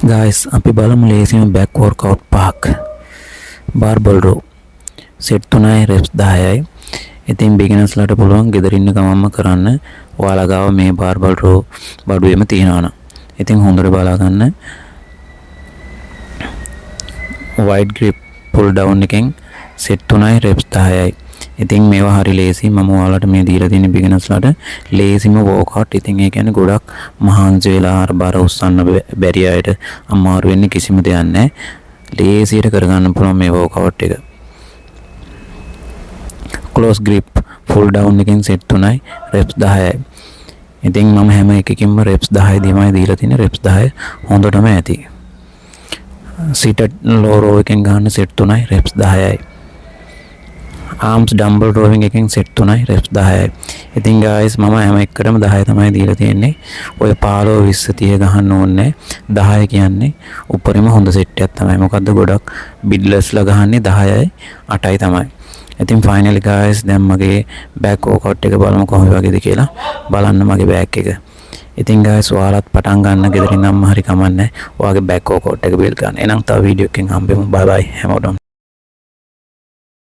guys අපි බලමු ලේසිම back workout පහක්. barbell row set 3යි reps 10යි. ඉතින් beginners ලට පුළුවන් ගෙදර ඉන්න ගමන්ම කරන්න. ඔයාලා ගාව මේ barbell row බඩුවෙම තියනවා නම්. ඉතින් හොඳට බලා ගන්න. wide grip pull down එකෙන් set 3යි reps 10යි. ඉතින් මේවා හරි ලේසි. මම ඔයාලට මේ දීලා තියෙන beginners ලට ලේසිම workout. ඉතින් ඒ කියන්නේ ගොඩක් මහන්සි වෙලා අර බර උස්සන්න බැරි අයට අමාරු වෙන්නේ කිසිම දෙයක් නැහැ. ලේසියට කරගන්න පුළුවන් මේ workout එක. close grip pull down එකෙන් set 3යි reps 10යි. ඉතින් මම හැම එකකින්ම reps 10 දීමයි දීලා තියෙන්නේ. reps 10 හොඳටම ඇති. seated low row එකෙන් ගන්න set 3යි reps 10යි. arms dumbbell rowing එකෙන් set 3යි reps 10යි. ඉතින් guys මම හැම එකකටම 10 තමයි දීලා තියෙන්නේ. ඔය 15 20 30 ගහන්න ඕනේ. 10 කියන්නේ උඩරිම හොඳ සෙට් එකක් තමයි. මොකද්ද ගොඩක් බිඩ්ලර්ස් ලා ගහන්නේ 10යි 8යි තමයි. ඉතින් finally guys දැන් මගේ back workout එක බලමු කොහොම වගේද කියලා. බලන්න මගේ back එක. ඉතින් guys ඔයාලත් පටන් ගන්න ගෙදරින් අම්මා හරි කමන්නේ. ඔයාගේ back workout එක build කරන්න. එහෙනම් තව වීඩියෝ එකකින් හම්බෙමු. bye bye හැමෝටම.